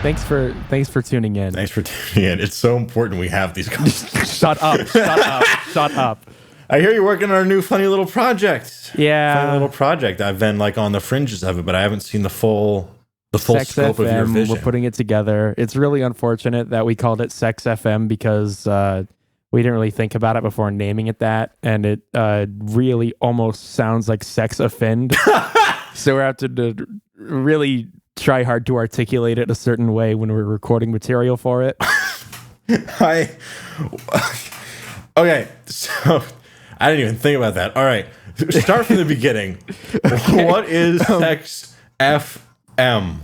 Thanks for tuning in. Thanks for tuning in. It's so important we have these conversations. Shut up. I hear you're working on a new funny little project. Yeah. Funny little project. I've been like on the fringes of it, but I haven't seen the full Sex scope FM, of your vision. We're putting it together. It's really unfortunate that we called it Sex FM because we didn't really think about it before naming it that, and it really almost sounds like sex offend. So we have to really try hard to articulate it a certain way when we're recording material for it. Okay, so I didn't even think about that. All right, start from the beginning. Okay. What is Sex FM?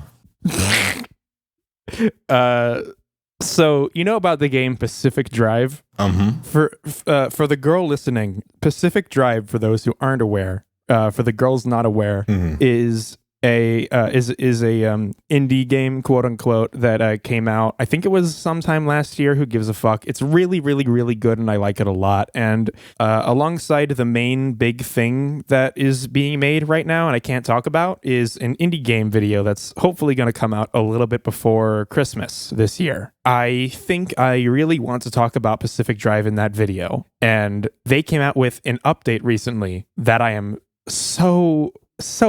So you know about the game Pacific Drive? For the girl listening, Pacific Drive, for those who aren't aware, for the girls not aware, is a indie game, quote unquote, that came out. I think it was sometime last year. Who gives a fuck? It's really, really, really good, and I like it a lot. And alongside the main big thing that is being made right now, and I can't talk about, is an indie game video that's hopefully going to come out a little bit before Christmas this year. I think I really want to talk about Pacific Drive in that video, and they came out with an update recently that I am so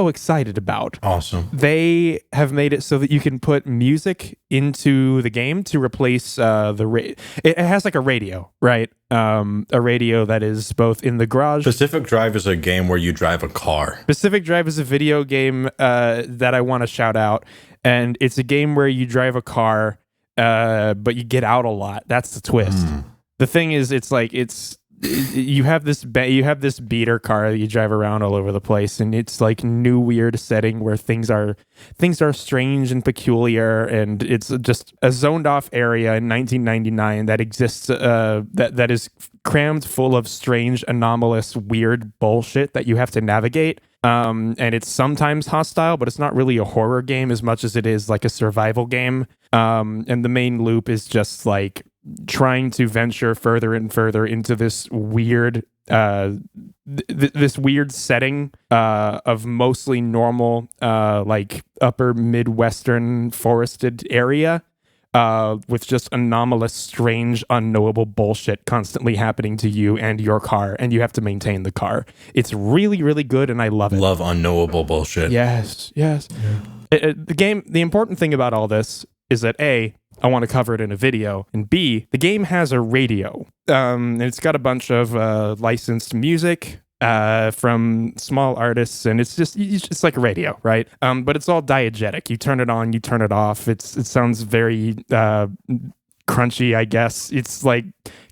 excited about. Awesome. They have made it so that you can put music into the game to replace it has like a radio, right? A radio that is both in the garage. Pacific Drive is a game where you drive a car. Pacific Drive is a video game that I want to shout out, and it's a game where you drive a car, but you get out a lot. That's the twist. The thing is, you have this beater car that you drive around all over the place, and it's like new weird setting where things are strange and peculiar, and it's just a zoned off area in 1999 that exists that is crammed full of strange, anomalous, weird bullshit that you have to navigate. And it's sometimes hostile, but it's not really a horror game as much as it is like a survival game. And the main loop is just like trying to venture further and further into this weird this weird setting of mostly normal like upper Midwestern forested area with just anomalous, strange, unknowable bullshit constantly happening to you and your car, and you have to maintain the car. It's really, really good, and I love it. Love unknowable bullshit. Yes. Yeah. The important thing about all this is that A, I want to cover it in a video, and B, the game has a radio. And it's got a bunch of licensed music from small artists, and it's like a radio, right? But it's all diegetic. You turn it on, you turn it off. It sounds very crunchy, I guess. It's like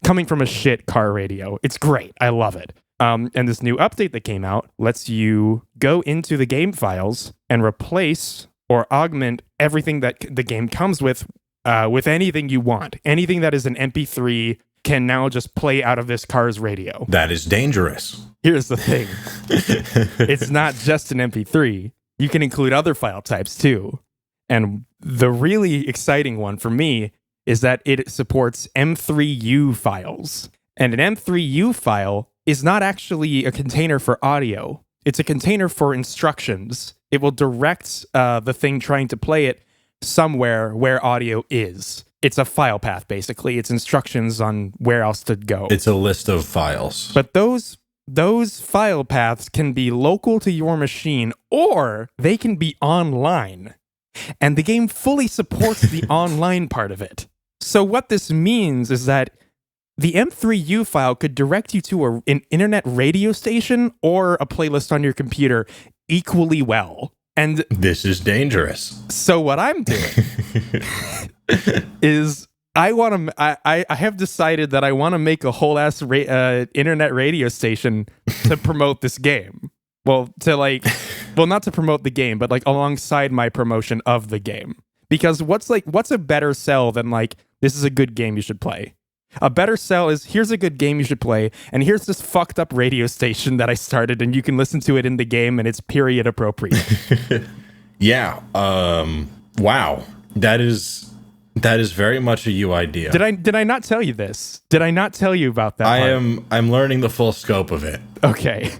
coming from a shit car radio. It's great. I love it. And this new update that came out lets you go into the game files and replace or augment everything that the game comes with anything you want. Anything that is an MP3 can now just play out of this car's radio. That is dangerous. Here's the thing. It's not just an MP3. You can include other file types too. And the really exciting one for me is that it supports M3U files. And an M3U file is not actually a container for audio. It's a container for instructions. It will direct the thing trying to play it somewhere where audio is. It's a file path, basically. It's instructions on where else to go. It's a list of files. But those file paths can be local to your machine, or they can be online. And the game fully supports the online part of it. So what this means is that the M3U file could direct you to an internet radio station or a playlist on your computer equally well. And this is dangerous. So what I'm doing is I have decided that I want to make a whole ass internet radio station to promote this game. Well, not to promote the game, but like alongside my promotion of the game. Because what's a better sell than like, this is a good game you should play? A better sell is, here's a good game you should play, and here's this fucked up radio station that I started, and you can listen to it in the game, and it's period appropriate. Yeah. Wow. That is very much a you idea. Did I not tell you this? Did I not tell you about that? I'm learning the full scope of it. Okay.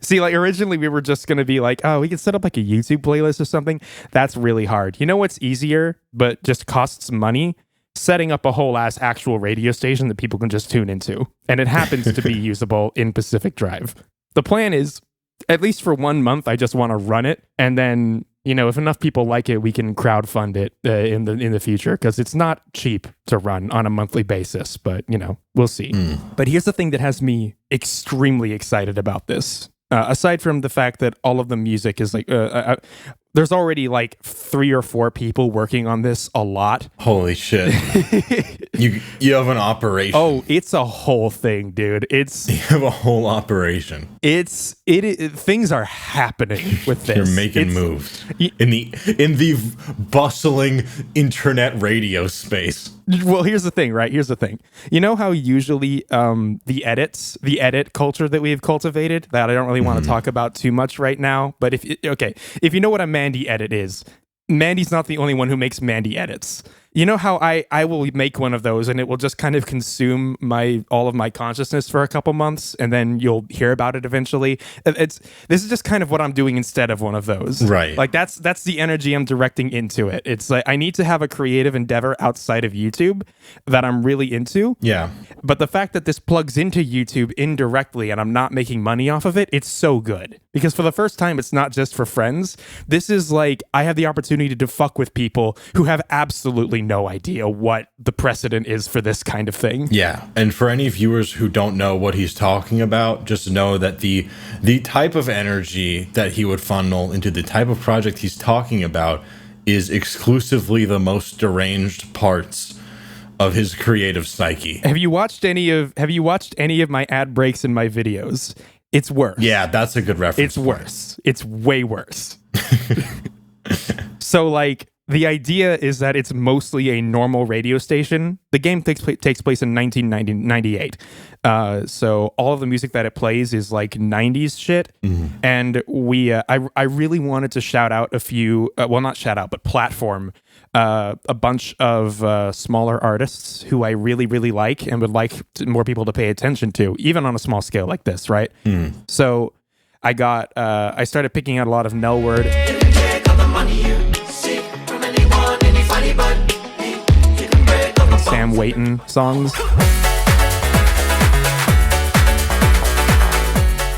See, like originally we were just going to be like, oh, we could set up like a YouTube playlist or something. That's really hard. You know what's easier, but just costs money? Setting up a whole ass actual radio station that people can just tune into. And it happens to be usable in Pacific Drive. The plan is, at least for 1 month, I just want to run it. And then, if enough people like it, we can crowdfund it in the future, because it's not cheap to run on a monthly basis. But, we'll see. But here's the thing that has me extremely excited about this. Aside from the fact that all of the music is like, there's already like 3 or 4 people working on this a lot. Holy shit. you have an operation. Oh, it's a whole thing, dude. You have a whole operation. Things are happening with this. You're making moves in the bustling internet radio space. Well, here's the thing, right? Here's the thing. You know how usually the edit culture that we've cultivated, that I don't really want to talk about too much right now, but if you know what a Mandy edit is, Mandy's not the only one who makes Mandy edits. You know how I will make one of those and it will just kind of consume all of my consciousness for a couple months, and then you'll hear about it eventually. This is just kind of what I'm doing instead of one of those. Right. Like that's the energy I'm directing into it. It's like I need to have a creative endeavor outside of YouTube that I'm really into. Yeah. But the fact that this plugs into YouTube indirectly and I'm not making money off of it, it's so good. Because for the first time, it's not just for friends. This is like I have the opportunity to fuck with people who have absolutely no idea what the precedent is for this kind of thing. Yeah. And for any viewers who don't know what he's talking about, just know that the type of energy that he would funnel into the type of project he's talking about is exclusively the most deranged parts of his creative psyche. Have you watched any of my ad breaks in my videos? It's worse. Yeah, that's a good reference. It's worse. It's way worse. So like the idea is that it's mostly a normal radio station. The game takes place in 1998. So all of the music that it plays is like 90s shit. Mm-hmm. And I really wanted to shout out a few, not shout out, but platform a bunch of smaller artists who I really, really like and would like more people to pay attention to, even on a small scale like this, right? Mm. So I started picking out a lot of Nell Word. Sam Waiton songs.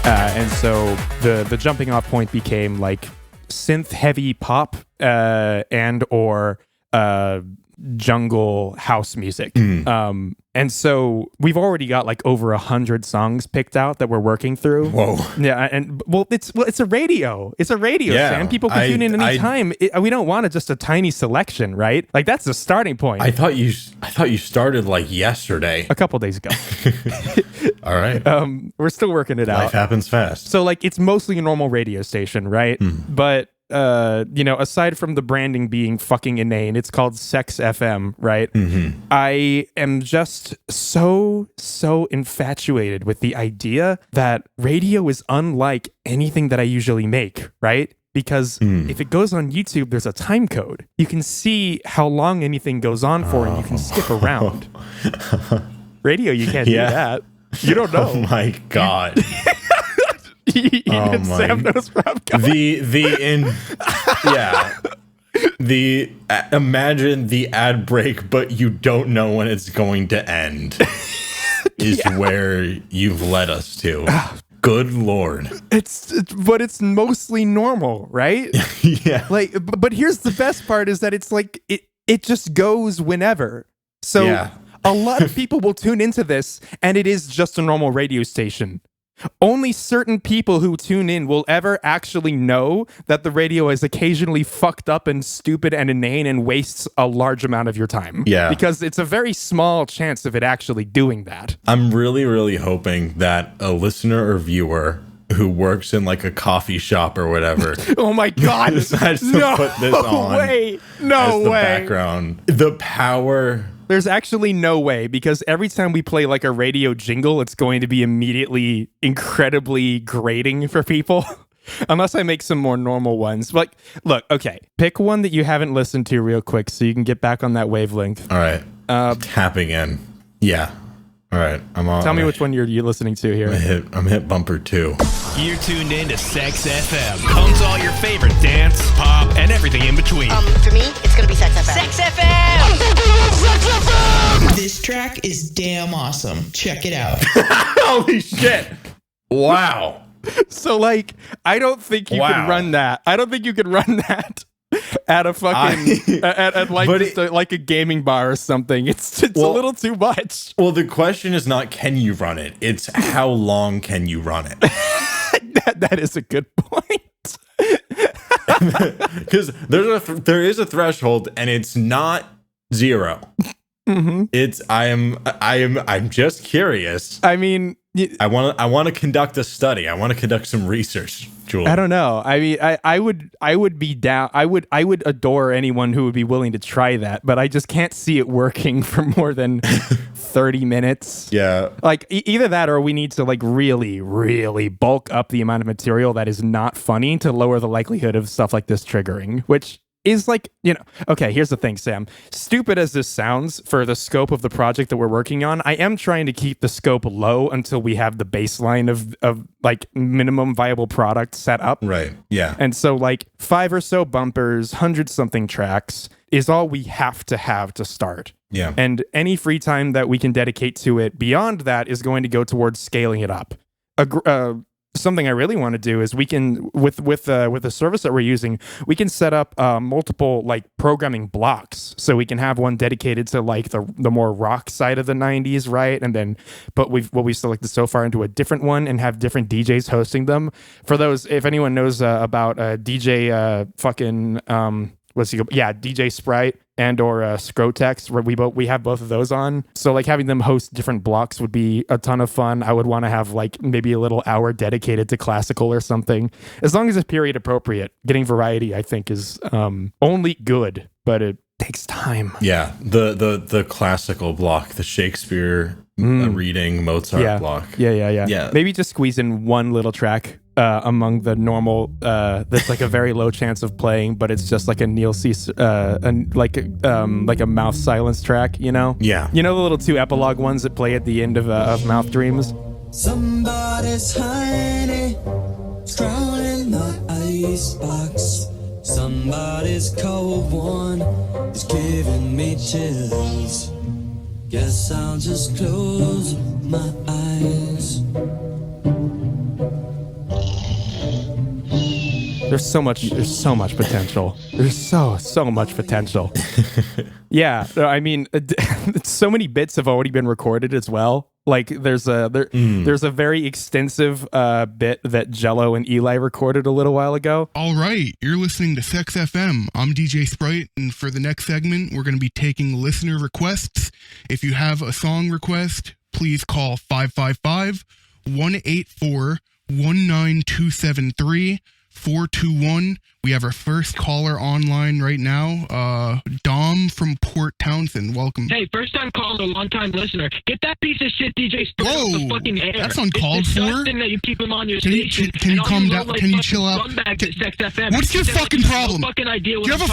And so the jumping off point became like synth heavy pop and or jungle house music. And so we've already got like over 100 songs picked out that we're working through. Whoa. Yeah, and it's a radio. It's a radio, yeah, Sam. People can tune in anytime. We don't want just a tiny selection, right? Like that's the starting point. I thought you started like yesterday. A couple days ago. All right. We're still working it out. Life happens fast. So like it's mostly a normal radio station, right? But aside from the branding being fucking inane, it's called Sex FM, right? Mm-hmm. I am just so infatuated with the idea that radio is unlike anything that I usually make, right? Because if it goes on YouTube, there's a time code. You can see how long anything goes on for, and you can skip around. Radio, you can't do that. You don't know. Oh my God. Sam knows where I'm going. Imagine the ad break, but you don't know when it's going to end. Is where you've led us to. Good Lord. But it's mostly normal, right? Yeah. But here's the best part is that it's like it just goes whenever. So a lot of people will tune into this, and it is just a normal radio station. Only certain people who tune in will ever actually know that the radio is occasionally fucked up and stupid and inane and wastes a large amount of your time. Yeah. Because it's a very small chance of it actually doing that. I'm really, really hoping that a listener or viewer who works in like a coffee shop or whatever. Oh my God. Decides to put this on. No way. Background. The power. There's actually no way, because every time we play like a radio jingle, it's going to be immediately incredibly grating for people. Unless I make some more normal ones. Like, look, okay, pick one that you haven't listened to real quick so you can get back on that wavelength. All right. Tapping in. Yeah. All right. I'm on. Tell me which one you're listening to here. I'm hit bumper 2. You're tuned in to Sex FM. Comes all your favorite dance, pop, and everything in between. For me, it's gonna be Sex FM. Sex FM! Sex FM! This track is damn awesome. Check it out. Holy shit! Wow. So, like, I don't think you can run that. I don't think you could run that at a fucking at like like a gaming bar or something. It's a little too much. Well, the question is not can you run it? It's how long can you run it? that is a good point. Because there is a threshold, and it's not 0. Mm-hmm. It's I'm just curious. I mean, I want to conduct a study. I want to conduct some research, Julian. I don't know. I mean, I would be down. I would adore anyone who would be willing to try that, but I just can't see it working for more than 30 minutes. Yeah. Like either that, or we need to like really, really bulk up the amount of material that is not funny to lower the likelihood of stuff like this triggering, which is like, okay, here's the thing, Sam. Stupid as this sounds for the scope of the project that we're working on, I am trying to keep the scope low until we have the baseline of like minimum viable product set up. Right. Yeah. And so like 5 or so bumpers, 100-something tracks is all we have to start. Yeah. And any free time that we can dedicate to it beyond that is going to go towards scaling it up. Something I really want to do is we can with the service that we're using, we can set up multiple like programming blocks, so we can have one dedicated to like the more rock side of the 90s, right? And then put what we selected so far into a different one and have different DJs hosting them. For those, if anyone knows about DJ DJ Sprite and or Scrotex, where we have both of those on. So like having them host different blocks would be a ton of fun. I would want to have like maybe a little hour dedicated to classical or something. As long as it's period appropriate. Getting variety, I think, is only good, but it takes time. Yeah, the classical block, the Shakespeare reading Mozart block. Yeah. Maybe just squeeze in one little track among the normal that's like a very low chance of playing, but it's just like a Neil C like a mouth silence track, Yeah. The little 2 epilogue ones that play at the end of Mouth Dreams. Somebody's honey drowning the icebox. Somebody's cold one is giving me chills. Guess I'll just close my eyes. There's so much potential. There's so much potential. Yeah, I mean, so many bits have already been recorded as well. Like there's a very extensive bit that Jello and Eli recorded a little while ago. All right, you're listening to Sex FM. I'm DJ Sprite, and for the next segment, we're going to be taking listener requests. If you have a song request, please call 555-184-19273. 421. We have our first caller online right now. Dom from Port Townsend. Welcome. Hey, first time caller, long time listener. Get that piece of shit DJ Sprite off the fucking air. That's uncalled for. That you keep him on your station. Can you calm down? Can you chill out? What's your fucking problem? Do you have a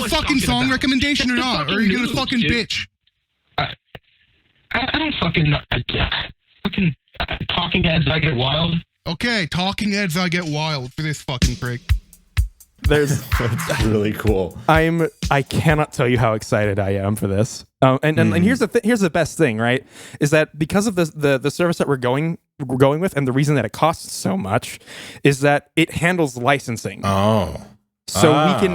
fucking song recommendation or not? Or are you gonna fucking bitch? I don't fucking Talking Heads, I Get Wild. Okay, Talking Heads, I Get Wild for this fucking prick. That's really cool. I cannot tell you how excited I am for this. And here's the best thing, right? Is that because of the service that we're going with, and the reason that it costs so much, is that it handles licensing. Oh. So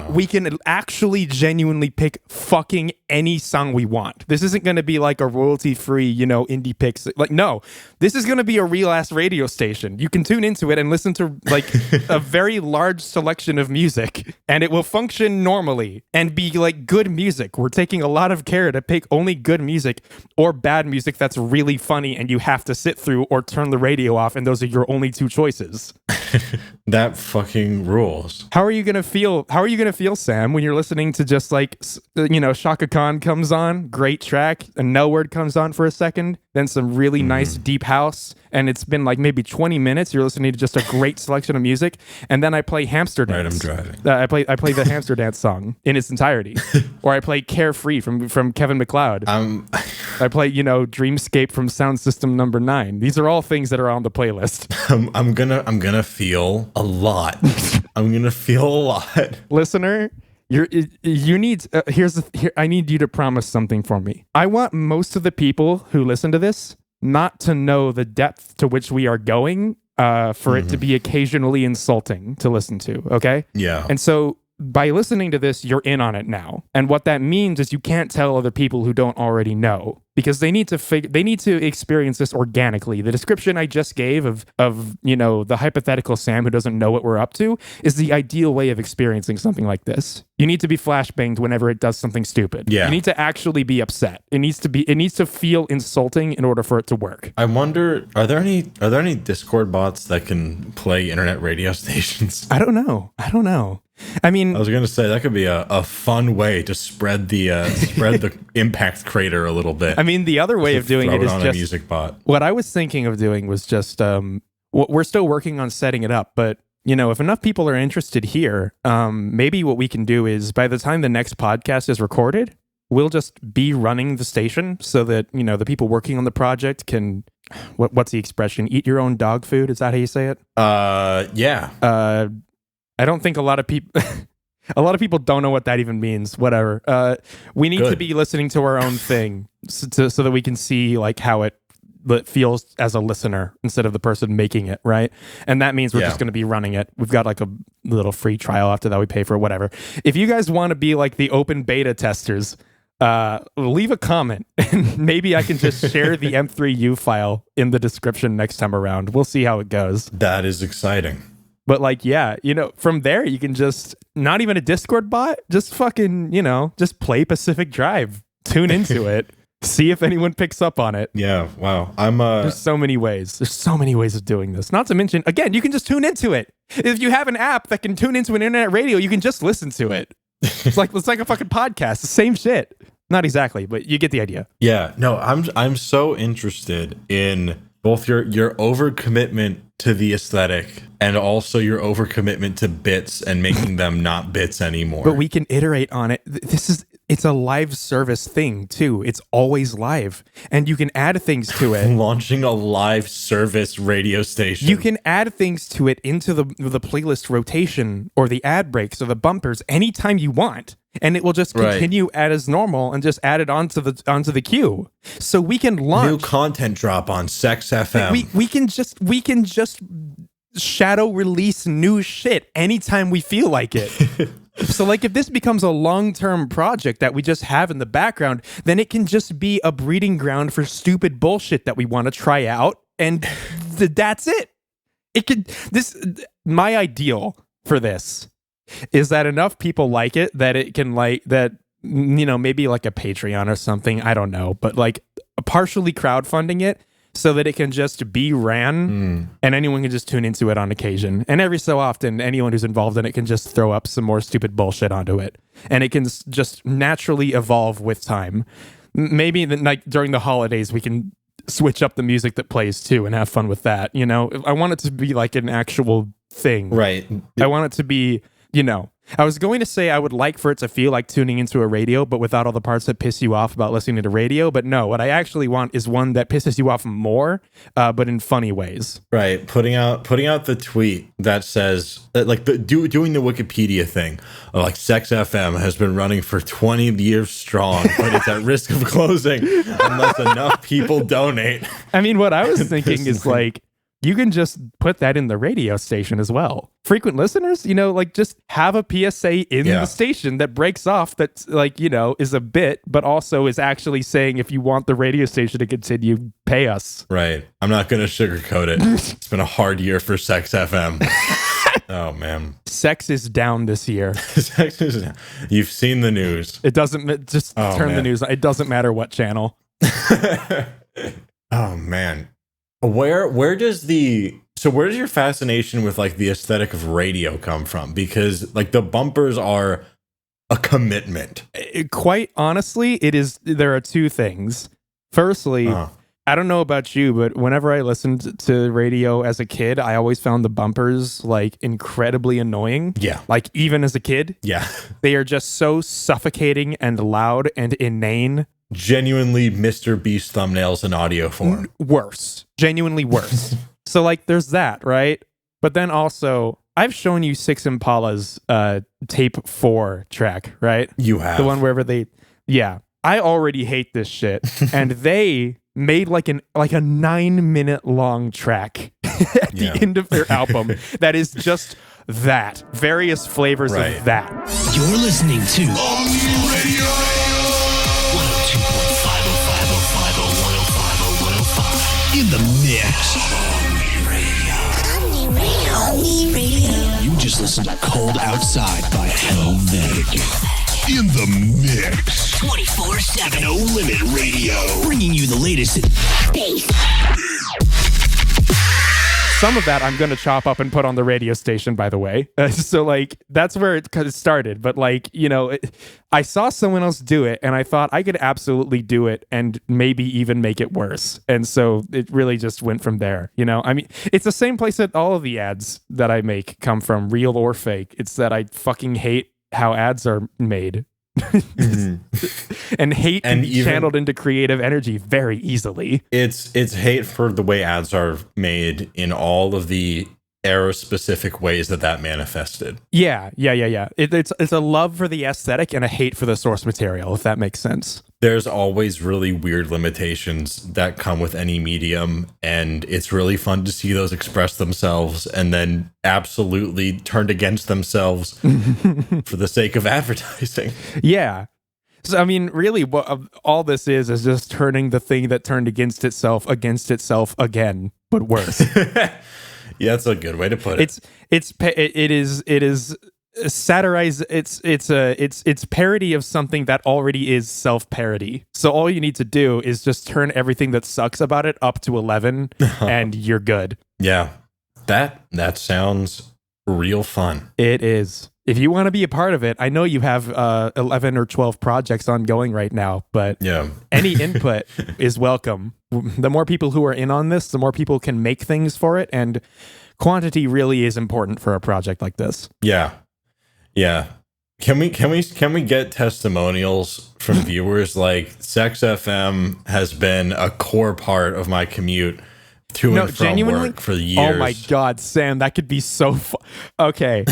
we can actually genuinely pick fucking any song we want. This isn't going to be like a royalty-free, indie picks. Like, no, this is going to be a real ass radio station. You can tune into it and listen to like a very large selection of music, and it will function normally and be like good music. We're taking a lot of care to pick only good music or bad music that's really funny and you have to sit through or turn the radio off, and those are your only 2 choices. That fucking rules. How are you going to feel feel? How are you gonna feel, Sam, when you're listening to just like Shaka Khan comes on, great track, and No Word comes on for a second, then some really nice deep house, and it's been like maybe 20 minutes. You're listening to just a great selection of music, and then I play Hamster Dance. Right, I'm driving. I play the Hamster Dance song in its entirety, or I play Carefree from Kevin MacLeod. I play Dreamscape from Sound System Number 9. These are all things that are on the playlist. I'm gonna feel a lot. I'm gonna feel a lot. Listener, you need I need you to promise something for me. I want most of the people who listen to this not to know the depth to which we are going for it to be occasionally insulting to listen to, okay? Yeah. And so by listening to this, you're in on it now. And what that means is you can't tell other people who don't already know, because they need to experience this organically. The description I just gave of the hypothetical Sam who doesn't know what we're up to is the ideal way of experiencing something like this. You need to be flashbanged whenever it does something stupid. Yeah. You need to actually be upset. It needs to feel insulting in order for it to work. I wonder, are there any Discord bots that can play internet radio stations? I don't know. I mean, I was gonna say that could be a fun way to spread the impact crater a little bit. I mean, the other way of doing it is on just a music bot. What I was thinking of doing was just we're still working on setting it up, but if enough people are interested here, maybe what we can do is by the time the next podcast is recorded, we'll just be running the station so that the people working on the project can what's the expression? Eat your own dog food. Is that how you say it? Yeah. I don't think a lot of people don't know what that even means. Whatever. We need to be listening to our own thing so that we can see like how it feels as a listener instead of the person making it, right? And that means we're just going to be running it. We've got like a little free trial after that we pay for, whatever. If you guys want to be like the open beta testers, leave a comment and maybe I can just share the M3U file in the description next time around. We'll see how it goes. That is exciting. But like, yeah, from there you can just, not even a Discord bot, just fucking, just play Pacific Drive, tune into it, see if anyone picks up on it. Yeah, wow. There's so many ways. There's so many ways of doing this. Not to mention, again, you can just tune into it. If you have an app that can tune into an internet radio, you can just listen to it. It's like a fucking podcast. The same shit. Not exactly, but you get the idea. Yeah, no, I'm so interested in both your overcommitment to the aesthetic and also your overcommitment to bits and making them not bits anymore. But we can iterate on it. It's a live service thing too. It's always live, and you can add things to it. Launching a live service radio station. You can add things to it into the playlist rotation or the ad breaks or the bumpers anytime you want. And it will just continue as normal and just add it onto the queue. So we can launch new content drop on Sex FM. We can just shadow release new shit anytime we feel like it. So like if this becomes a long-term project that we just have in the background, then it can just be a breeding ground for stupid bullshit that we want to try out, and that's it. My ideal for this is that enough people like it that it can maybe like a Patreon or something, I don't know, but like partially crowdfunding it so that it can just be ran and anyone can just tune into it on occasion. And every so often, anyone who's involved in it can just throw up some more stupid bullshit onto it. And it can just naturally evolve with time. Maybe during the holidays, we can switch up the music that plays too and have fun with that. I want it to be like an actual thing. Right. I want it to be, I was going to say I would like for it to feel like tuning into a radio, but without all the parts that piss you off about listening to radio. But no, what I actually want is one that pisses you off more, but in funny ways. Right. Putting out the tweet that says that, like, doing the Wikipedia thing, like Sex FM has been running for 20 years strong, but it's at risk of closing unless enough people donate. I mean, what I was thinking is like, you can just put that in the radio station as well. Frequent listeners, just have a PSA in the station that breaks off that's is a bit, but also is actually saying if you want the radio station to continue, pay us. Right. I'm not going to sugarcoat it. It's been a hard year for Sex FM. Oh, man. Sex is down this year. Sex is down. You've seen the news. It doesn't, just turn the news on. It doesn't matter what channel. Oh, man. Where does the So where does your fascination with like the aesthetic of radio come from? Because like the bumpers are a commitment. Quite honestly, there are two things. Firstly, I don't know about you, but whenever I listened to radio as a kid, I always found the bumpers like incredibly annoying. Yeah. Like even as a kid. Yeah. They are just so suffocating and loud and inane. Genuinely Mr. Beast thumbnails in audio form. Worse. Genuinely worse. So like there's that, right? But then also, I've shown you Six Impala's tape 4 track, right? You have. The one wherever yeah. I already hate this shit. And they made like a 9-minute long track at the end of their album that is just that. Various flavors of that. You're listening to Omni Radio 102.505050105 in the mix. Omni Radio. You just listened to Cold Outside by Helvetic. In the mix. 24/7. No Limit Radio. Bringing you the latest in space. Some of that I'm going to chop up and put on the radio station, by the way. So, like, that's where it started. But, like, you know, I saw someone else do it, and I thought I could absolutely do it and maybe even make it worse. And so it really just went from there, you know? I mean, it's the same place that all of the ads that I make come from, real or fake. It's that I fucking hate how ads are made. And hate can be channeled into creative energy very easily. It's hate for the way ads are made in all of the era specific ways that manifested. Yeah. It's a love for the aesthetic and a hate for the source material, if that makes sense. There's always really weird limitations that come with any medium, and it's really fun to see those express themselves and then absolutely turned against themselves for the sake of advertising. Yeah. So, I mean, really, what all this is just turning the thing that turned against itself again, but worse. Yeah, that's a good way to put it. It is satirize. It's parody of something that already is self-parody. So all you need to do is just turn everything that sucks about it up to 11, and you're good. Yeah, that sounds real fun. It is. If you want to be a part of it, I know you have 11 or 12 projects ongoing right now, but any input is welcome. The more people who are in on this, the more people can make things for it, and quantity really is important for a project like this. Yeah. Can we get testimonials from viewers? Like Sex FM has been a core part of my commute to and from work for years. Oh my God, Sam, that could be so fun. Okay,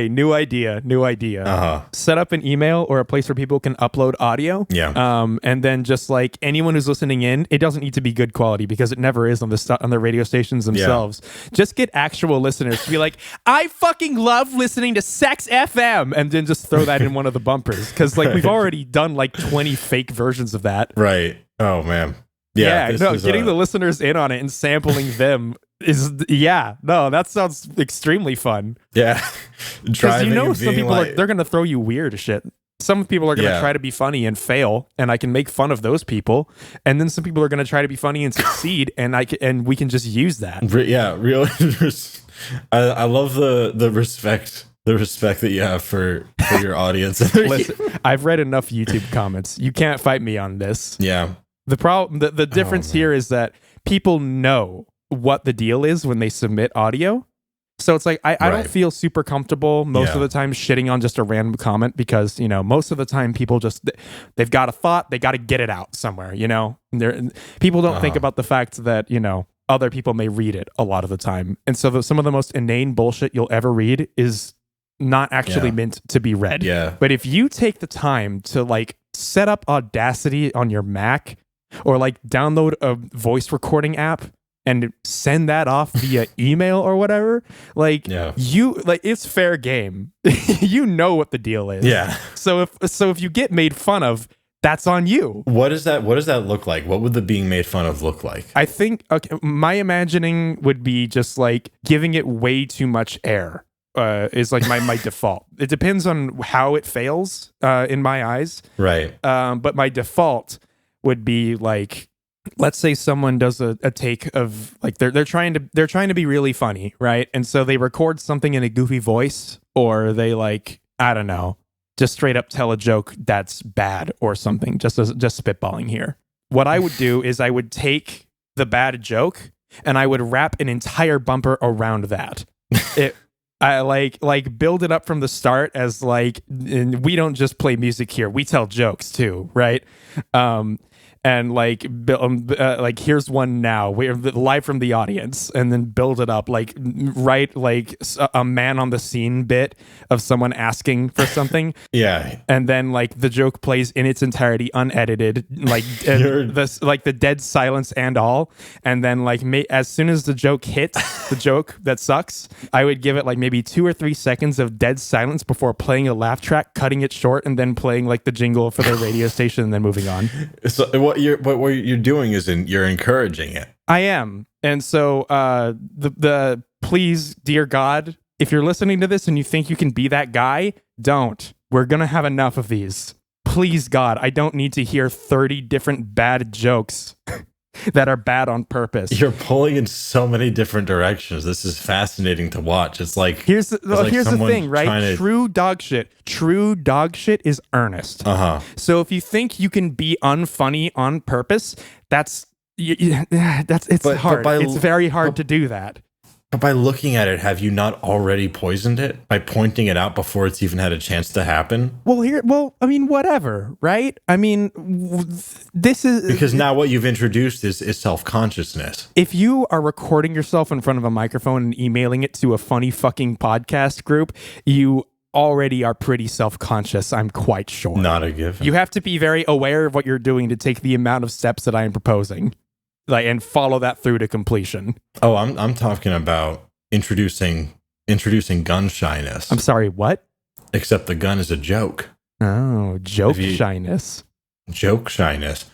new idea. Set up an email or a place where people can upload audio. Yeah. And then just like anyone who's listening in, it doesn't need to be good quality because it never is on the radio stations themselves. Yeah. Just get actual listeners to be like, I fucking love listening to Sex FM, and then just throw that in one of the bumpers because like we've already done like 20 fake versions of that. Right. Oh man. Getting the listeners in on it and sampling them that sounds extremely fun. Yeah. Because some people they're going to throw you weird shit. Some people are going to try to be funny and fail, and I can make fun of those people. And then some people are going to try to be funny and succeed, and we can just use that. Real. I love the respect. The respect that you have for your audience. Listen, I've read enough YouTube comments. You can't fight me on this. Yeah. The problem, the difference here is that people know what the deal is when they submit audio. So it's like, I don't feel super comfortable most of the time shitting on just a random comment because, you know, most of the time people they've got a thought, they got to get it out somewhere, you know? People don't think about the fact that, you know, other people may read it a lot of the time. And so some of the most inane bullshit you'll ever read is not actually meant to be read. Yeah. But if you take the time to like set up Audacity on your Mac, or like download a voice recording app and send that off via email or whatever, it's fair game. You know what the deal is. Yeah. So if you get made fun of, that's on you. What does that look like? What would the being made fun of look like? I think my imagining would be just like giving it way too much air. Is like my default. It depends on how it fails in my eyes. Right. But my default would be like, let's say someone does a take of like they're trying to be really funny, right? And so they record something in a goofy voice, or they like, I don't know, just straight up tell a joke that's bad or something, just spitballing here. What I would do is I would take the bad joke and I would wrap an entire bumper around that. I like build it up from the start as like, and we don't just play music here, we tell jokes too, right? And like here's one now, we're live from the audience, and then build it up like a man on the scene bit of someone asking for something. Yeah, and then like the joke plays in its entirety unedited, like the dead silence and all, and then like as soon as the joke hits the joke that sucks, I would give it like maybe 2 or 3 seconds of dead silence before playing a laugh track, cutting it short, and then playing like the jingle for the radio station, and then moving on. So what you're doing is you're encouraging it. I am. And so the please, dear God, if you're listening to this and you think you can be that guy, don't. We're going to have enough of these. Please, God, I don't need to hear 30 different bad jokes that are bad on purpose. You're pulling in so many different directions. This is fascinating to watch. It's like here's the thing, right? True dog shit is earnest. So if you think you can be unfunny on purpose, it's hard. It's very hard to do that. But by looking at it, have you not already poisoned it by pointing it out before it's even had a chance to happen? Well, I mean, whatever, right? I mean, this is... Because now what you've introduced is self-consciousness. If you are recording yourself in front of a microphone and emailing it to a funny fucking podcast group, you already are pretty self-conscious, I'm quite sure. Not a given. You have to be very aware of what you're doing to take the amount of steps that I am proposing. And follow that through to completion. Oh, I'm talking about introducing gun shyness. I'm sorry, what? Except the gun is a joke. Oh, shyness. Joke shyness.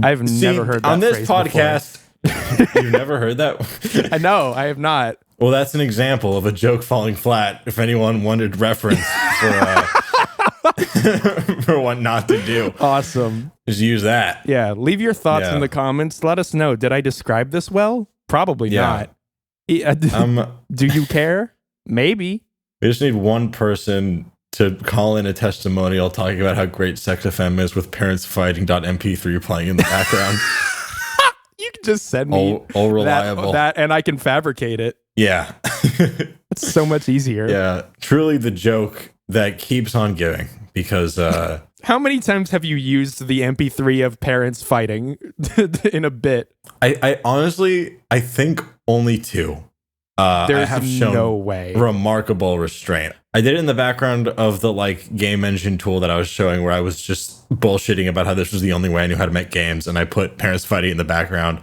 I've never heard that on this phrase podcast. You've never heard that? I know, I have not. Well, that's an example of a joke falling flat. If anyone wanted reference for what not to do. Awesome. Just use that. Yeah. Leave your thoughts in the comments. Let us know. Did I describe this well? Probably not. Do you care? Maybe. We just need one person to call in a testimonial talking about how great Sex FM is with parents fighting.mp3 playing in the background. You can just send me all reliable. that and I can fabricate it. Yeah. It's so much easier. Yeah. Truly the joke that keeps on giving, because how many times have you used the MP3 of parents fighting in a bit? I honestly, I think only 2. There's I have shown no way. Remarkable restraint. I did it in the background of the like game engine tool that I was showing, where I was just bullshitting about how this was the only way I knew how to make games, and I put parents fighting in the background.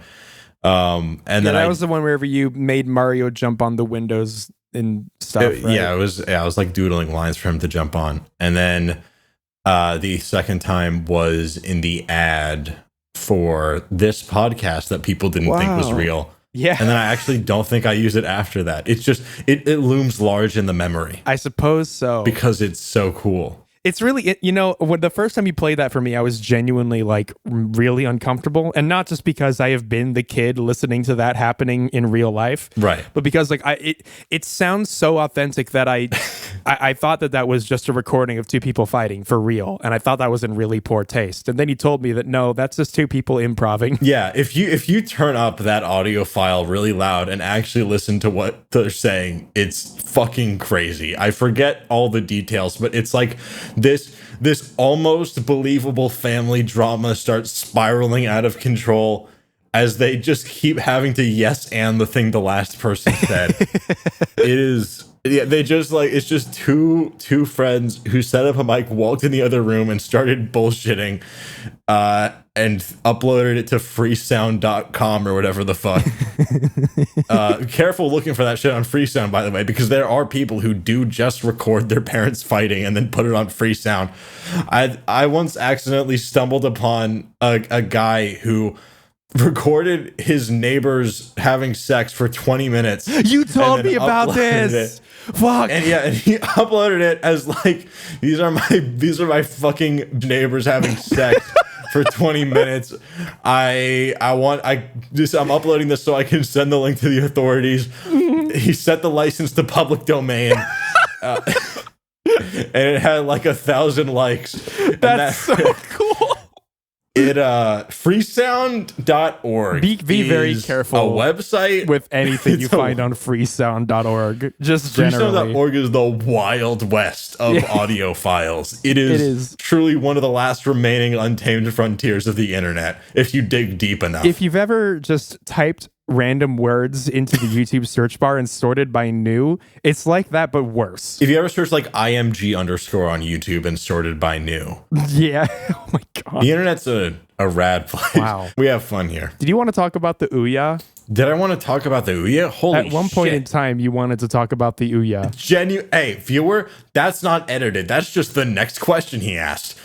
Then that was the one wherever you made Mario jump on the windows and stuff. Right? Yeah, I was like doodling lines for him to jump on, and then the second time was in the ad for this podcast that people didn't think was real. Yeah. And then I actually don't think I use it after that. It's just, it looms large in the memory. I suppose so. Because it's so cool. It's really, when the first time you played that for me, I was genuinely like really uncomfortable. And not just because I have been the kid listening to that happening in real life. Right. But because like it sounds so authentic that I thought that was just a recording of 2 people fighting for real. And I thought that was in really poor taste. And then you told me that no, that's just 2 people improving. Yeah. If you turn up that audio file really loud and actually listen to what they're saying, it's fucking crazy. I forget all the details, but it's like this almost believable family drama starts spiraling out of control as they just keep having to yes and the thing the last person said. They just like, it's just two friends who set up a mic, walked in the other room and started bullshitting and uploaded it to freesound.com or whatever the fuck. Careful looking for that shit on Freesound, by the way, because there are people who do just record their parents fighting and then put it on Freesound. I once accidentally stumbled upon a guy who recorded his neighbors having sex for 20 minutes. You told me about this. Fuck. And he uploaded it as like, these are my fucking neighbors having sex. for 20 minutes. I'm uploading this so I can send the link to the authorities. He set the license to public domain. And it had like 1,000 likes. That's so cool. Freesound.org. Be very careful. A website with anything you find on freesound.org. Just generally. Freesound.org is the Wild West of audio files. It is truly one of the last remaining untamed frontiers of the internet, if you dig deep enough. If you've ever just typed random words into the YouTube search bar and sorted by new, it's like that, but worse. If you ever search like IMG_ on YouTube and sorted by new. Yeah. Oh my God. The internet's a rad place. Wow. We have fun here. Did you want to talk about the Ouya? Did I want to talk about the Ouya? Holy shit. At one point in time, you wanted to talk about the Ouya. Hey, viewer, that's not edited. That's just the next question he asked.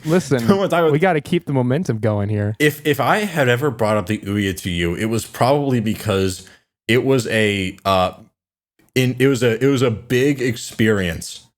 Listen, we got to keep the momentum going here. If I had ever brought up the Ouya to you, it was probably because it was a big experience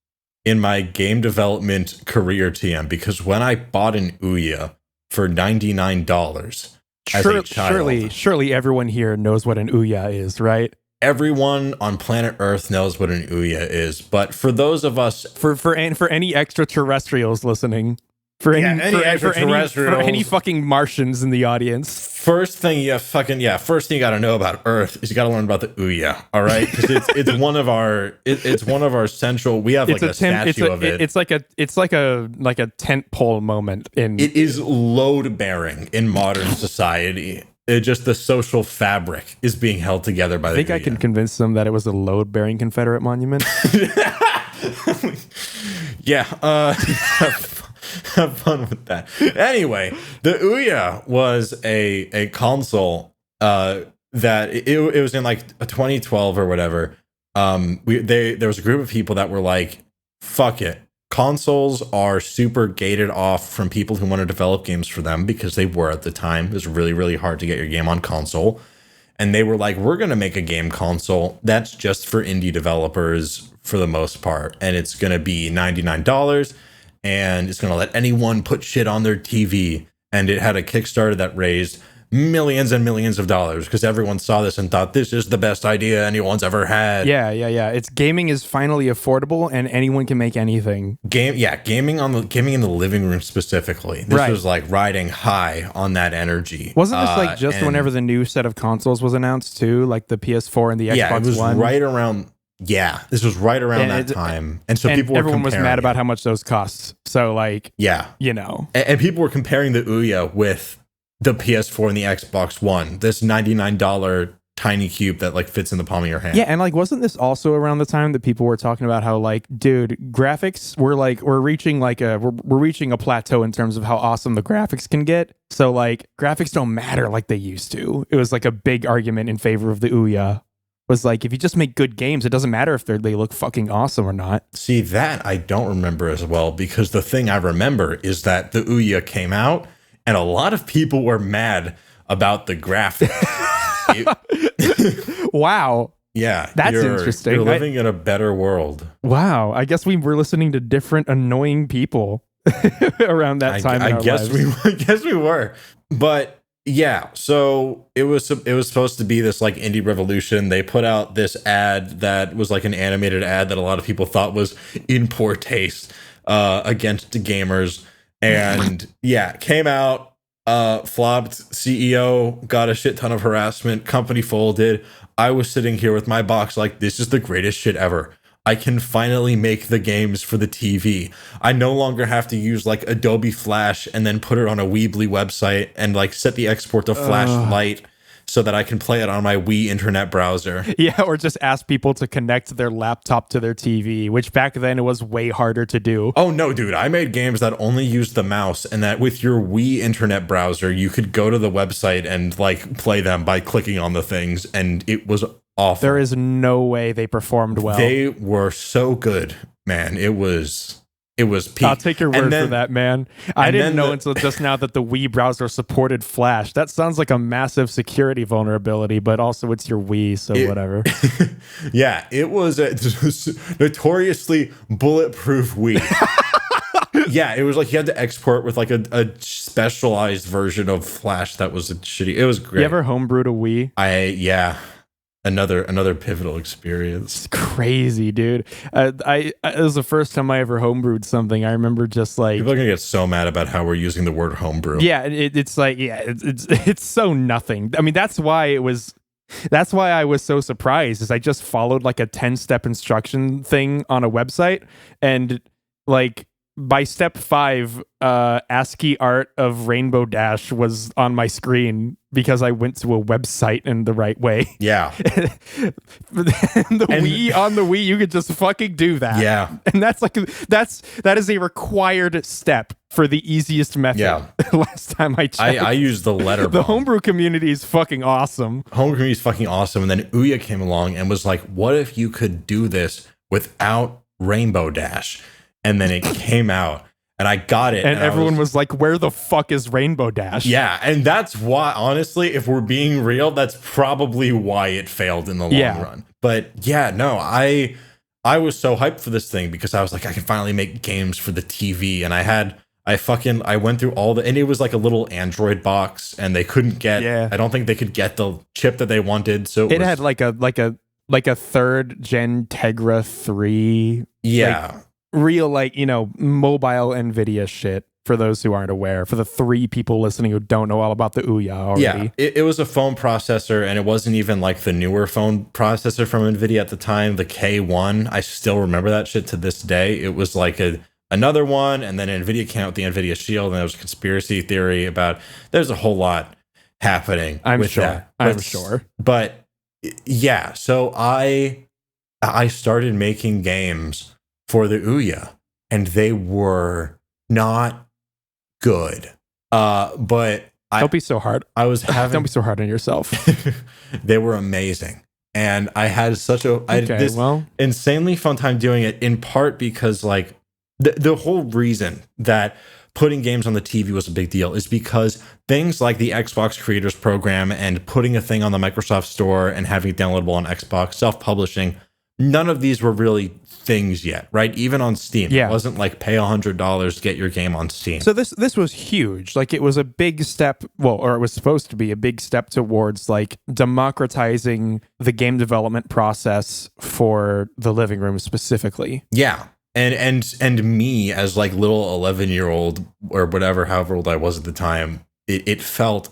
in my game development career, TM, because when I bought an Ouya for $99 as a child, surely everyone here knows what an Ouya is, right? Everyone on planet Earth knows what an Ouya is, but for those of us, for any extraterrestrials listening, for any fucking Martians in the audience, first thing you got to know about Earth is you got to learn about the Ouya. All right, because it's one of our central. We have like a statue of it. It's like a tent pole moment in. It is load bearing in modern society. Just the social fabric is being held together by the I can convince them that it was a load-bearing Confederate monument. Yeah, have fun with that. Anyway, the Ouya was a console that it was in like 2012 or whatever. There was a group of people that were like, fuck it. Consoles are super gated off from people who want to develop games for them, because they were at the time. It was really, really hard to get your game on console. And they were like, we're going to make a game console that's just for indie developers for the most part. And it's going to be $99 and it's going to let anyone put shit on their TV. And it had a Kickstarter that raised millions and millions of dollars because everyone saw this and thought this is the best idea anyone's ever had. Yeah. It's gaming is finally affordable and anyone can make anything. Gaming in the living room specifically. This was like riding high on that energy. Wasn't this like just whenever the new set of consoles was announced too, like the PS4 and the Xbox One? Yeah, it was right around. Yeah, this was right around that time, and so everyone was mad about how much those cost. So like, and people were comparing the Ouya with the PS4 and the Xbox One, this $99 tiny cube that like fits in the palm of your hand. Yeah, and like, wasn't this also around the time that people were talking about how like, dude, graphics we're reaching a plateau in terms of how awesome the graphics can get. So like, graphics don't matter like they used to. It was like a big argument in favor of the Ouya. Was like, if you just make good games, it doesn't matter if they look fucking awesome or not. See, that I don't remember as well, because the thing I remember is that the Ouya came out and a lot of people were mad about the graphics. Wow. Yeah. That's interesting. You're living in a better world. Wow. I guess we were listening to different annoying people around that time. I guess we were. But yeah, so it was supposed to be this like indie revolution. They put out this ad that was like an animated ad that a lot of people thought was in poor taste against the gamers. And yeah, came out, flopped, CEO got a shit ton of harassment, company folded. I was sitting here with my box like, this is the greatest shit ever. I can finally make the games for the TV. I no longer have to use like Adobe Flash and then put it on a Weebly website and like set the export to Flash Lite so that I can play it on my Wii internet browser. Yeah, or just ask people to connect their laptop to their TV, which back then it was way harder to do. Oh no, dude, I made games that only used the mouse, and that with your Wii internet browser, you could go to the website and like play them by clicking on the things, and it was awful. There is no way they performed well. They were so good, man. It was peak. I'll take your word for that, man. I didn't know until just now that the Wii browser supported Flash. That sounds like a massive security vulnerability, but also it's your Wii, so whatever. Yeah, it was a notoriously bulletproof Wii. Yeah, it was like you had to export with like a specialized version of Flash that was shitty. It was great. You ever homebrewed a Wii? Yeah. Another pivotal experience. It's crazy, dude. It was the first time I ever homebrewed something. I remember just like People are gonna get so mad about how we're using the word homebrew. yeah, it's so nothing. I mean, that's why I was so surprised. Is I just followed like a 10-step instruction thing on a website, and like by step 5, ASCII art of Rainbow Dash was on my screen because I went to a website in the right way. Yeah. Wii, on the Wii, you could just fucking do that. Yeah. And that is a required step for the easiest method. Yeah. Last time I checked. I used the letter The bomb. homebrew community is fucking awesome. Homebrew community is fucking awesome. And then Ouya came along and was like, what if you could do this without Rainbow Dash? And then it came out and I got it. And everyone was like, where the fuck is Rainbow Dash? Yeah. And that's why, honestly, if we're being real, that's probably why it failed in the long run. But yeah, no, I was so hyped for this thing because I was like, I can finally make games for the TV. And I went through all and it was like a little Android box and they couldn't get, I don't think they could get the chip that they wanted. So it had like a 3rd gen Tegra 3. Yeah. Like, real mobile NVIDIA shit, for those who aren't aware, for the 3 people listening who don't know all about the Ouya already. Yeah, it was a phone processor, and it wasn't even like the newer phone processor from NVIDIA at the time, the K1. I still remember that shit to this day. It was like another one, and then NVIDIA came out with the NVIDIA Shield, and there was a conspiracy theory about there's a whole lot happening with that. I'm sure. But yeah, so I started making games for the Ouya, and they were not good. But don't be so hard. Don't be so hard on yourself. They were amazing, and I had this insanely fun time doing it. In part because like the whole reason that putting games on the TV was a big deal is because things like the Xbox Creators Program and putting a thing on the Microsoft Store and having it downloadable on Xbox, self-publishing. None of these were really things yet, right? Even on Steam. Yeah. It wasn't like pay $100 to get your game on Steam. So this was huge. Like it was a big step, or it was supposed to be a big step towards like democratizing the game development process for the living room specifically. Yeah. And me as like little 11-year-old or whatever, however old I was at the time, it felt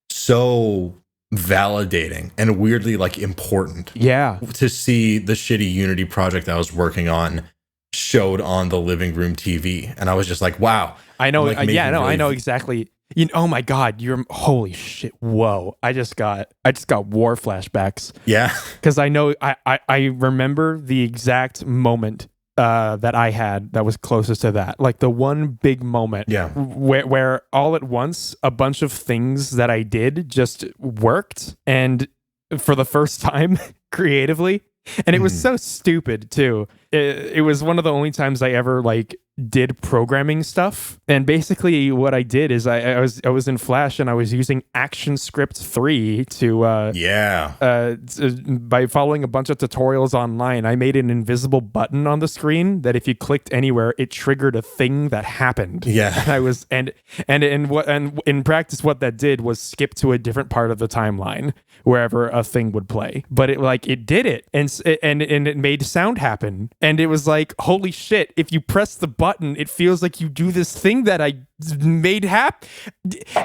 so validating and weirdly like important to see the shitty Unity project I was working on showed on the living room TV, and I was just like, wow. I know. I know exactly. Oh my God, holy shit. Whoa. I just got war flashbacks. Yeah. Because I know I remember the exact moment that I had that was closest to that. Like the one big moment where all at once a bunch of things that I did just worked, and for the first time creatively. And it was so stupid too. It was one of the only times I ever like did programming stuff. And basically what I did is I was in Flash and I was using ActionScript 3 by following a bunch of tutorials online. I made an invisible button on the screen that if you clicked anywhere, it triggered a thing that happened. Yeah. And in practice what that did was skip to a different part of the timeline wherever a thing would play. But it did it, and it made sound happen. And it was like, holy shit, if you press the button, it feels like you do this thing that I made happen.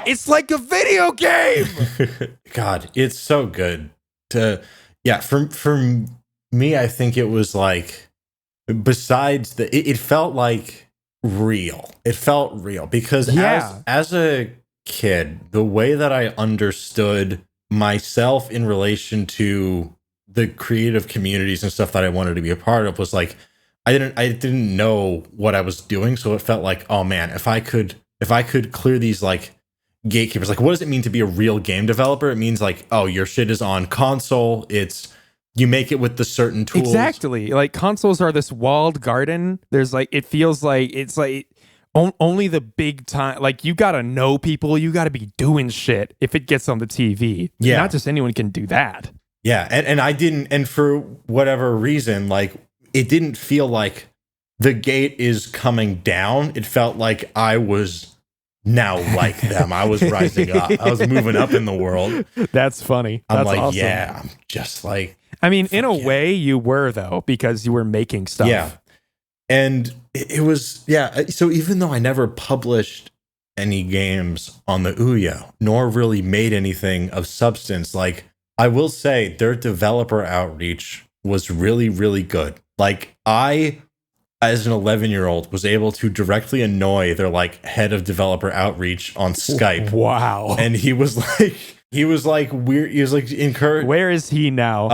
It's like a video game. God, it's so good. For me, I think it was like, besides it felt like real. It felt real because as a kid, the way that I understood myself in relation to the creative communities and stuff that I wanted to be a part of was like, I didn't know what I was doing. So it felt like, oh man, if I could clear these like gatekeepers, like what does it mean to be a real game developer? It means like, oh, your shit is on console. You make it with the certain tools. Exactly. Like consoles are this walled garden. There's like, it feels like it's like only the big time, like you gotta know people, you gotta be doing shit if it gets on the TV. Yeah. Not just anyone can do that. Yeah. And I didn't, and for whatever reason, like it didn't feel like the gate is coming down. It felt like I was now like them. I was rising up. I was moving up in the world. That's funny. I'm That's like, awesome. yeah, I'm just like, I mean, in a way you were, though, because you were making stuff. yeah. And it was, yeah. So even though I never published any games on the Ouya, nor really made anything of substance, like, I will say their developer outreach was really, really good. Like, I, as an 11-year-old, was able to directly annoy their like head of developer outreach on Skype. Wow. And he was like weird. He was like encouraged. Where is he now?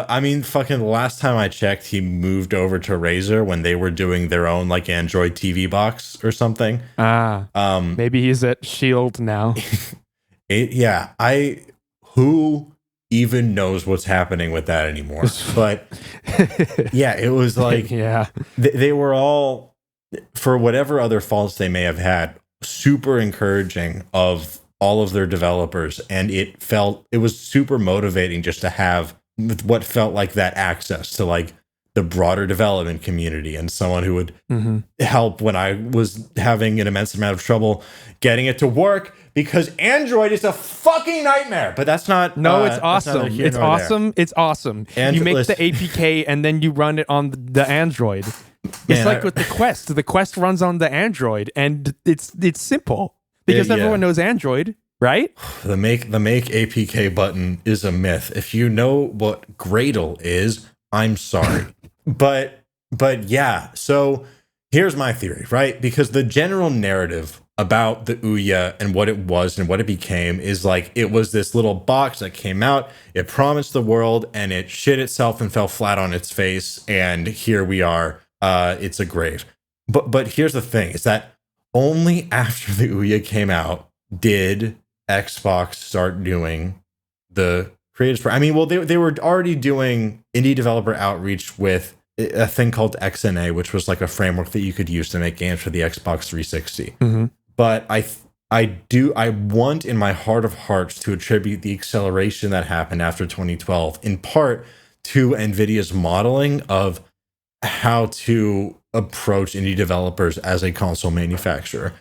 I mean, fucking the last time I checked, he moved over to Razer when they were doing their own like Android TV box or something. Maybe he's at Shield now. Who even knows what's happening with that anymore? But yeah, it was like, yeah, they were all, for whatever other faults they may have had, super encouraging of all of their developers, and it was super motivating just to have what felt like that access to like the broader development community and someone who would help when I was having an immense amount of trouble getting it to work because Android is a fucking nightmare. But that's not. No, it's awesome. It's awesome. There. It's awesome. And you make the APK and then you run it on the Android. It's like with the Quest. The Quest runs on the Android, and it's simple because everyone knows Android, right? The make APK button is a myth. If you know what Gradle is, I'm sorry. But yeah, so here's my theory, right? Because the general narrative about the Ouya and what it was and what it became is like, it was this little box that came out, it promised the world, and it shit itself and fell flat on its face, and here we are. It's a grave. But here's the thing, is that only after the Ouya came out did Xbox start doing the creators. I mean, well, they were already doing indie developer outreach with a thing called XNA, which was like a framework that you could use to make games for the Xbox 360. But I want in my heart of hearts to attribute the acceleration that happened after 2012 in part to NVIDIA's modeling of how to approach indie developers as a console manufacturer.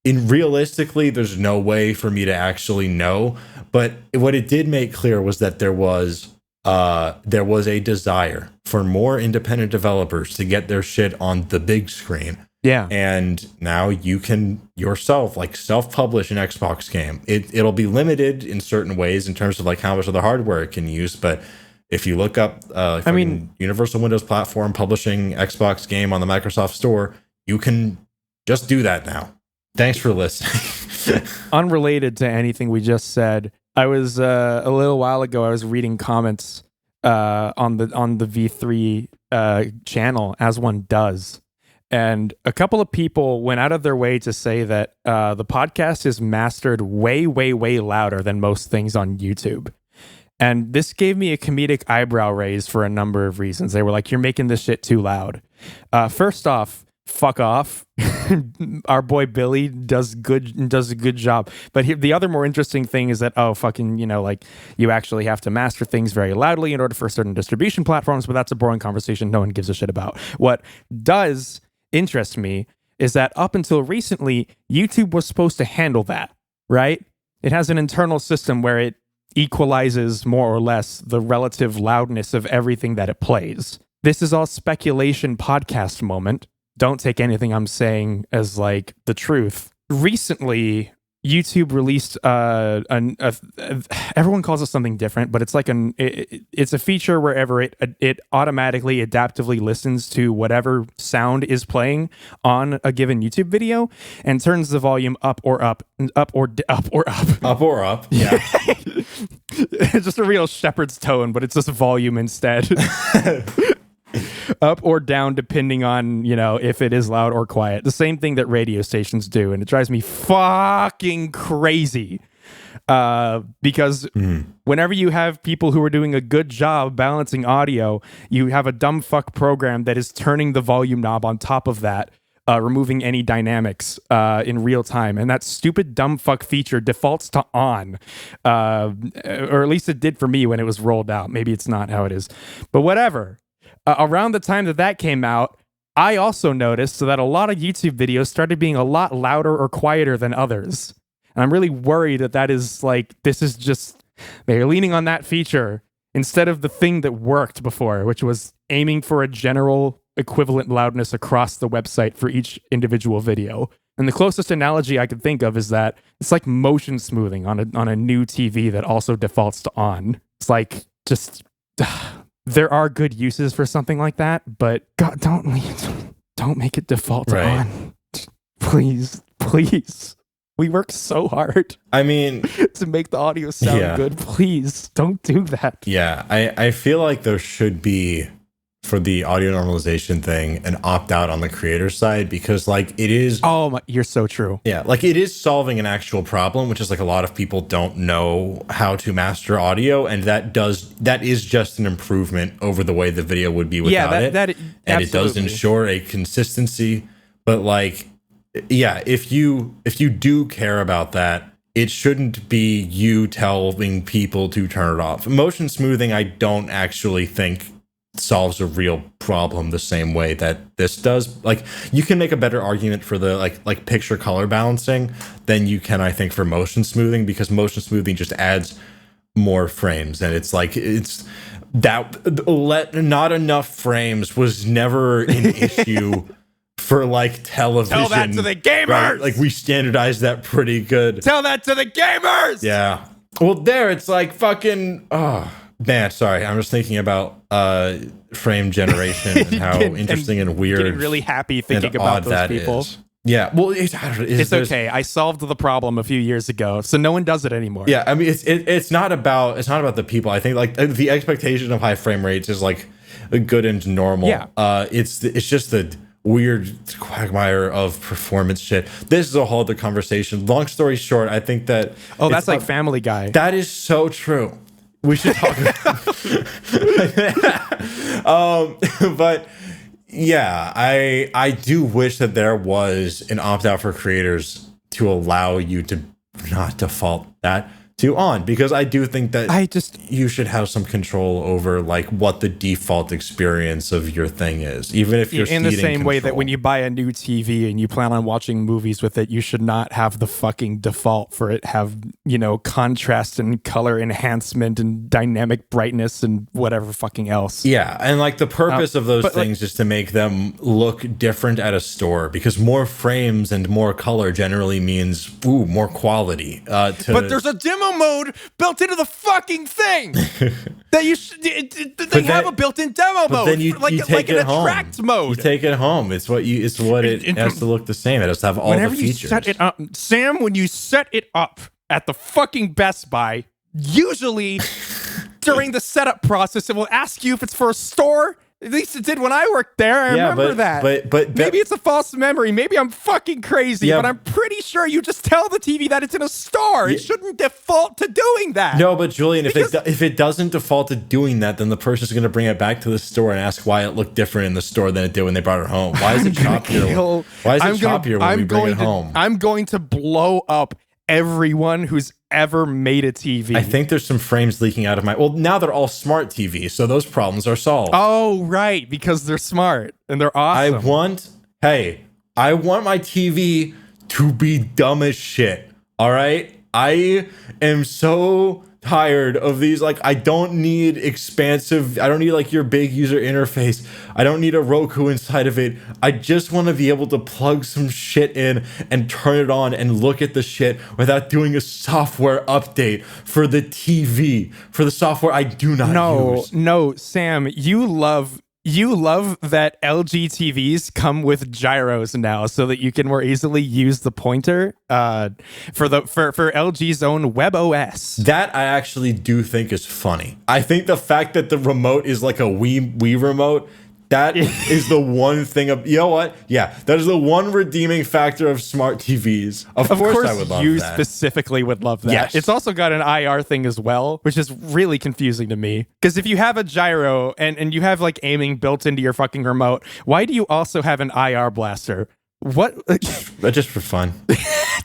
Realistically, there's no way for me to actually know, but what it did make clear was that there was a desire for more independent developers to get their shit on the big screen. Yeah. And now you can yourself like self-publish an Xbox game. It'll be limited in certain ways in terms of like how much of the hardware it can use, but if you look up Universal Windows Platform publishing Xbox game on the Microsoft Store, you can just do that now. Thanks for listening. Unrelated to anything we just said, I was a little while ago, I was reading comments on the V3 channel, as one does. And a couple of people went out of their way to say that the podcast is mastered way, way, way louder than most things on YouTube. And this gave me a comedic eyebrow raise for a number of reasons. They were like, you're making this shit too loud. First off, fuck off. Our boy Billy does a good job. But the other more interesting thing is that, you actually have to master things very loudly in order for certain distribution platforms, but that's a boring conversation no one gives a shit about. What does interest me is that up until recently, YouTube was supposed to handle that, right? It has an internal system where it equalizes more or less the relative loudness of everything that it plays. This is all speculation podcast moment. Don't take anything I'm saying as like the truth. Recently, YouTube released everyone calls it something different, but it's like it's a feature wherever it automatically adaptively listens to whatever sound is playing on a given YouTube video and turns the volume up or up. Yeah. It's just a real shepherd's tone, but it's just volume instead. Up or down depending on, if it is loud or quiet. The same thing that radio stations do, and it drives me fucking crazy. Because whenever you have people who are doing a good job balancing audio, you have a dumb fuck program that is turning the volume knob on top of that, removing any dynamics in real time. And that stupid dumb fuck feature defaults to on. Or at least it did for me when it was rolled out. Maybe it's not how it is. But whatever. Around the time that came out, I also noticed that a lot of YouTube videos started being a lot louder or quieter than others. And I'm really worried that is like, this is just, they're leaning on that feature instead of the thing that worked before, which was aiming for a general equivalent loudness across the website for each individual video. And the closest analogy I could think of is that it's like motion smoothing on a new TV that also defaults to on. It's like, just, there are good uses for something like that, but God, don't make it default to on. Please. We work so hard. I mean, to make the audio sound good. Please don't do that. Yeah, I feel like there should be, for the audio normalization thing, an opt-out on the creator side, because like it is... you're so true. Yeah, like it is solving an actual problem, which is like a lot of people don't know how to master audio, and that is just an improvement over the way the video would be without it. And it does ensure a consistency, but like, yeah, if you do care about that, it shouldn't be you telling people to turn it off. Motion smoothing, I don't actually think solves a real problem the same way that this does. Like, you can make a better argument for the like picture color balancing than you can, I think, for motion smoothing, because motion smoothing just adds more frames, and it's like not enough frames was never an issue for like television. Tell that to the gamers. Right? Like, we standardized that pretty good. Tell that to the gamers. Yeah. Well, it's like fucking. Oh man, sorry. I'm just thinking about frame generation and how interesting and weird. Getting really happy thinking about those people. Is. Yeah. Well, it's okay. I solved the problem a few years ago, so no one does it anymore. Yeah. I mean, it's not about the people. I think like the expectation of high frame rates is like good and normal. Yeah. It's just the weird quagmire of performance shit. This is a whole other conversation. Long story short, I think that that's like Family Guy. That is so true. We should talk about but yeah, I do wish that there was an opt-out for creators to allow you to not default that to on, because I do think that you should have some control over like what the default experience of your thing is, even if you're in the same way that when you buy a new TV and you plan on watching movies with it, you should not have the fucking default for it have, contrast and color enhancement and dynamic brightness and whatever fucking else. Yeah, and like the purpose of those things is to make them look different at a store, because more frames and more color generally means more quality. But there's a demo mode built into the fucking thing that you they have a built-in demo mode. Then you take it home. Attract mode. You take it home. It's what it has to look the same. It has to have all the features. You set it up, Sam, when you set it up at the fucking Best Buy, usually during the setup process, it will ask you if it's for a store. At least it did when I worked there. I remember that. But maybe it's a false memory. Maybe I'm fucking crazy, but I'm pretty sure you just tell the TV that it's in a store. It shouldn't default to doing that. No, but Julian, if it doesn't default to doing that, then the person's going to bring it back to the store and ask why it looked different in the store than it did when they brought it home. Why is it choppier? Why is it choppier when we bring it home? I'm going to blow up everyone who's ever made a TV. I think there's some frames leaking out of now they're all smart TVs, so those problems are solved. Oh, right, because they're smart and they're awesome. I want my TV to be dumb as shit. All right? I am so tired of these. Like, I don't need like your big user interface. I don't need a Roku inside of it. I just want to be able to plug some shit in and turn it on and look at the shit without doing a software update for the TV, for the software I do not use. No, Sam, you love that LG TVs come with gyros now, so that you can more easily use the pointer for LG's own WebOS. That I actually do think is funny. I think the fact that the remote is like a Wii remote, that is the one thing you know what? Yeah, that is the one redeeming factor of smart TVs. Of course I would love you that. Specifically would love that. Yes. It's also got an IR thing as well, which is really confusing to me. Because if you have a gyro and you have like aiming built into your fucking remote, why do you also have an IR blaster? What? just for fun.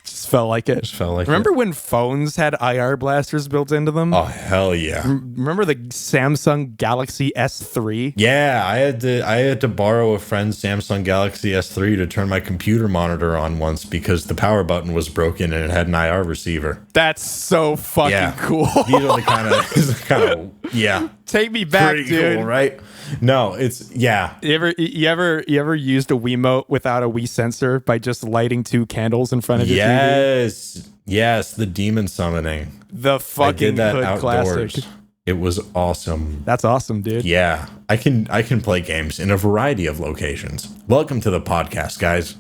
Just felt like it. Remember when phones had IR blasters built into them? Oh, hell yeah. Remember the Samsung Galaxy S3? Yeah, I had to borrow a friend's Samsung Galaxy S3 to turn my computer monitor on once because the power button was broken and it had an IR receiver. That's so fucking cool. These are the kind of yeah. Take me back, pretty dude. Cool, right? No, it's yeah. You ever used a Wiimote without a Wii sensor by just lighting 2 candles in front of your TV? Yes, the demon summoning. The fucking I did that hood outdoors. classic. It was awesome. That's awesome, dude. Yeah, I can play games in a variety of locations. Welcome to the podcast, guys.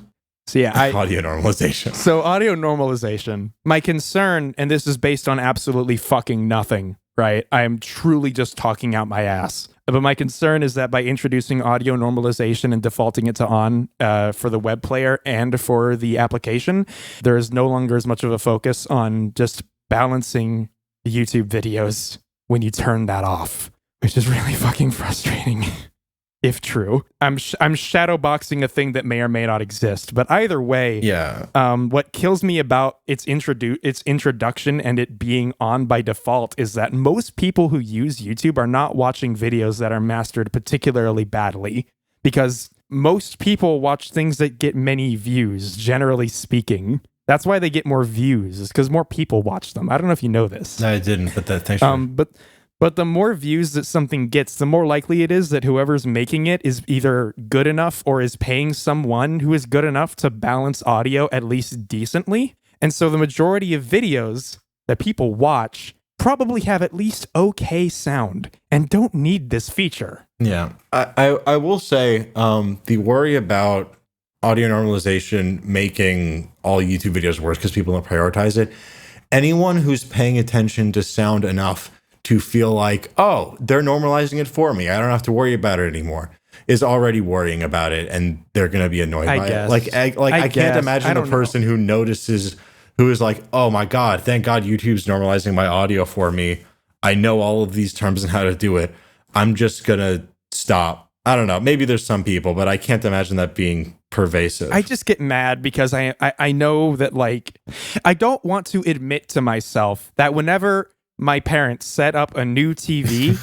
So yeah, audio normalization. So audio normalization. My concern, and this is based on absolutely fucking nothing, right? I am truly just talking out my ass. But my concern is that by introducing audio normalization and defaulting it to on for the web player and for the application, there is no longer as much of a focus on just balancing YouTube videos when you turn that off, which is really fucking frustrating. If true, I'm shadowboxing a thing that may or may not exist. But either way, what kills me about its introduction and it being on by default is that most people who use YouTube are not watching videos that are mastered particularly badly, because most people watch things that get many views, generally speaking. That's why they get more views, is because more people watch them. I don't know if you know this. No, I didn't, but thanks for... But the more views that something gets, the more likely it is that whoever's making it is either good enough or is paying someone who is good enough to balance audio at least decently. And so the majority of videos that people watch probably have at least okay sound and don't need this feature. Yeah. I will say the worry about audio normalization making all YouTube videos worse because people don't prioritize it. Anyone who's paying attention to sound enough to feel like, oh, they're normalizing it for me, I don't have to worry about it anymore, is already worrying about it, and they're going to be annoyed by it. I can't imagine the person who notices, who is like, oh my God, thank God YouTube's normalizing my audio for me. I know all of these terms and how to do it. I'm just going to stop. I don't know. Maybe there's some people, but I can't imagine that being pervasive. I just get mad because I know that, like, I don't want to admit to myself that whenever my parents set up a new TV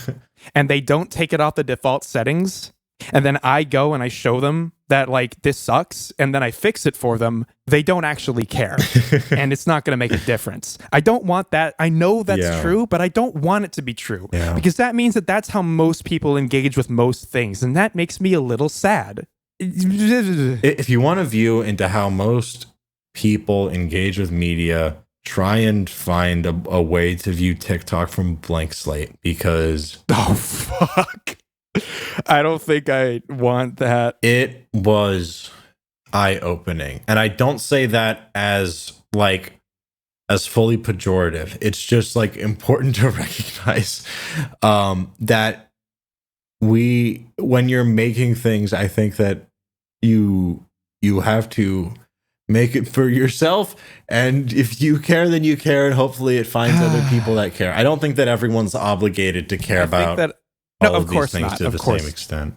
and they don't take it off the default settings, and then I go and I show them that, like, this sucks, and then I fix it for them, they don't actually care. And it's not going to make a difference. I don't want that. I know that's true, but I don't want it to be true. Yeah. Because that means that that's how most people engage with most things, and that makes me a little sad. If you want a view into how most people engage with media, try and find a way to view TikTok from blank slate, because... Oh, fuck. I don't think I want that. It was eye-opening. And I don't say that as fully pejorative. It's just, like, important to recognize that when you're making things, I think that you have to make it for yourself, and if you care, then you care, and hopefully it finds other people that care. I don't think that everyone's obligated to care about all of these things to the same extent.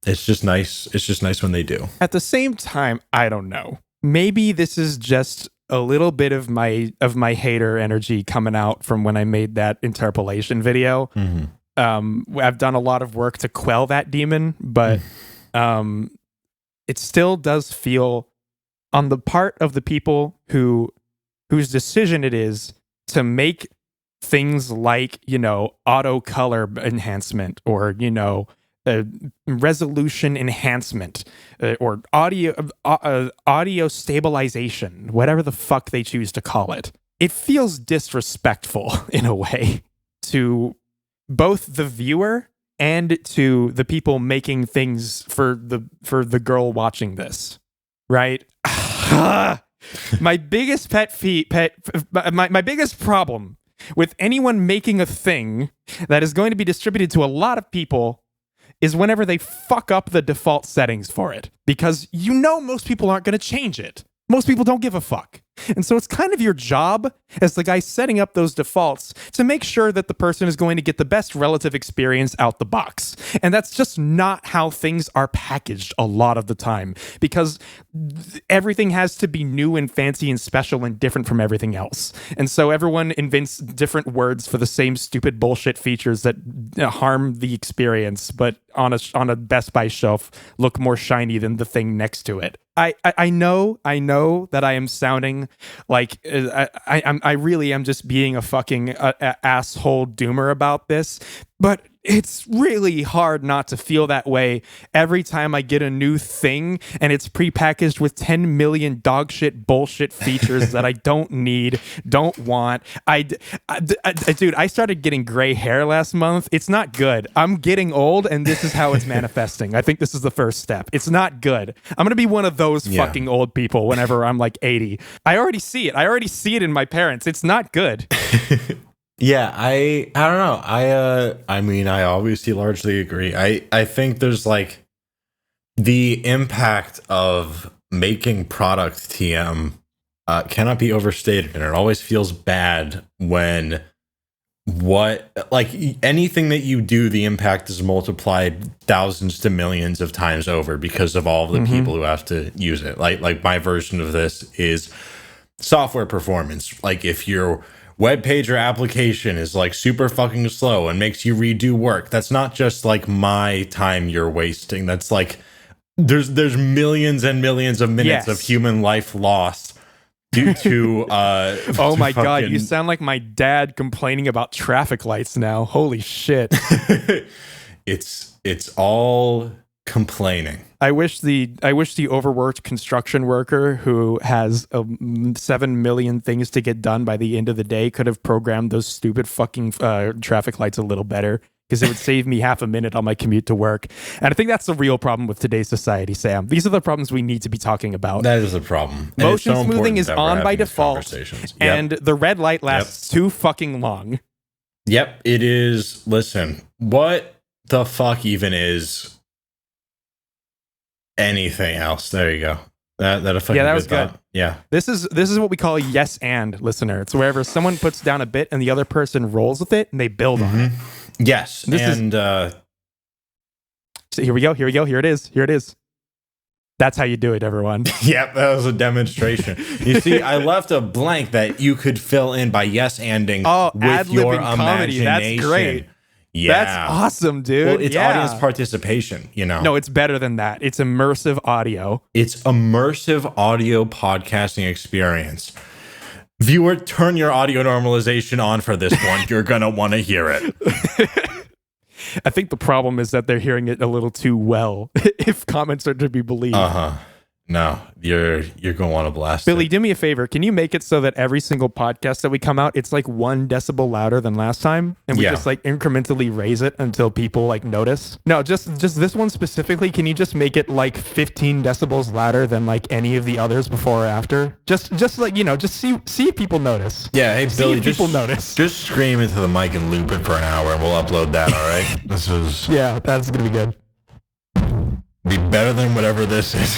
It's just nice. It's just nice when they do. At the same time, I don't know. Maybe this is just a little bit of my hater energy coming out from when I made that interpolation video. Mm-hmm. I've done a lot of work to quell that demon, but it still does feel, on the part of the people whose decision it is to make things like, auto color enhancement, or, resolution enhancement, or audio stabilization, whatever the fuck they choose to call it. It feels disrespectful in a way to both the viewer and to the people making things for the girl watching this, right? My biggest my biggest problem with anyone making a thing that is going to be distributed to a lot of people is whenever they fuck up the default settings for it, because most people aren't going to change it. Most people don't give a fuck. And so it's kind of your job as the guy setting up those defaults to make sure that the person is going to get the best relative experience out the box. And that's just not how things are packaged a lot of the time, because everything has to be new and fancy and special and different from everything else. And so everyone invents different words for the same stupid bullshit features that harm the experience, but on a Best Buy shelf look more shiny than the thing next to it. I know that I am sounding like I really am just being a fucking asshole doomer about this, but it's really hard not to feel that way every time I get a new thing and it's prepackaged with 10 million dog shit bullshit features that I don't need, don't want. Dude, I started getting gray hair last month. It's not good. I'm getting old and this is how it's manifesting. I think this is the first step. It's not good. I'm going to be one of those fucking old people whenever I'm like 80. I already see it. I already see it in my parents. It's not good. Yeah, I don't know. I mean, I obviously largely agree. I think there's like the impact of making product TM cannot be overstated, and it always feels bad when anything that you do, the impact is multiplied thousands to millions of times over because of all the people who have to use it. Like my version of this is software performance. Like if your web page or application is like super fucking slow and makes you redo work, that's not just like my time you're wasting. That's like there's millions and millions of minutes of human life lost due to oh my god, you sound like my dad complaining about traffic lights now. Holy shit. It's all complaining. I wish the overworked construction worker who has 7 million things to get done by the end of the day could have programmed those stupid fucking traffic lights a little better, because it would save me half a minute on my commute to work. And I think that's the real problem with today's society, Sam. These are the problems we need to be talking about. That is a problem. Motion smoothing is on by default, and the red light lasts too fucking long. Yep, it is. Listen, what the fuck even is anything else? There you go. That was good. Yeah. This is what we call a yes and listener. It's wherever someone puts down a bit and the other person rolls with it and they build on it. Yes. So here we go. Here it is. That's how you do it, everyone. Yep, that was a demonstration. You see, I left a blank that you could fill in by yes-anding with your imagination. That's great. Yeah. That's awesome, dude. Well, it's audience participation, you know. No, it's better than that. It's immersive audio. It's immersive audio podcasting experience. Viewer, turn your audio normalization on for this one. You're going to want to hear it. I think the problem is that they're hearing it a little too well, if comments are to be believed. No, you're going to want to blast Billy, it. do me a favor. Can you make it so that every single podcast that we come out, it's like 1 decibel louder than last time? And we just like incrementally raise it until people like notice? No, just this one specifically. Can you just make it like 15 decibels louder than like any of the others before or after? Just like, you know, just see if people notice. Yeah, hey, Billy, people notice. Just scream into the mic and loop it for an hour and we'll upload that, all right? Yeah, that's going to be good. Be better than whatever this is.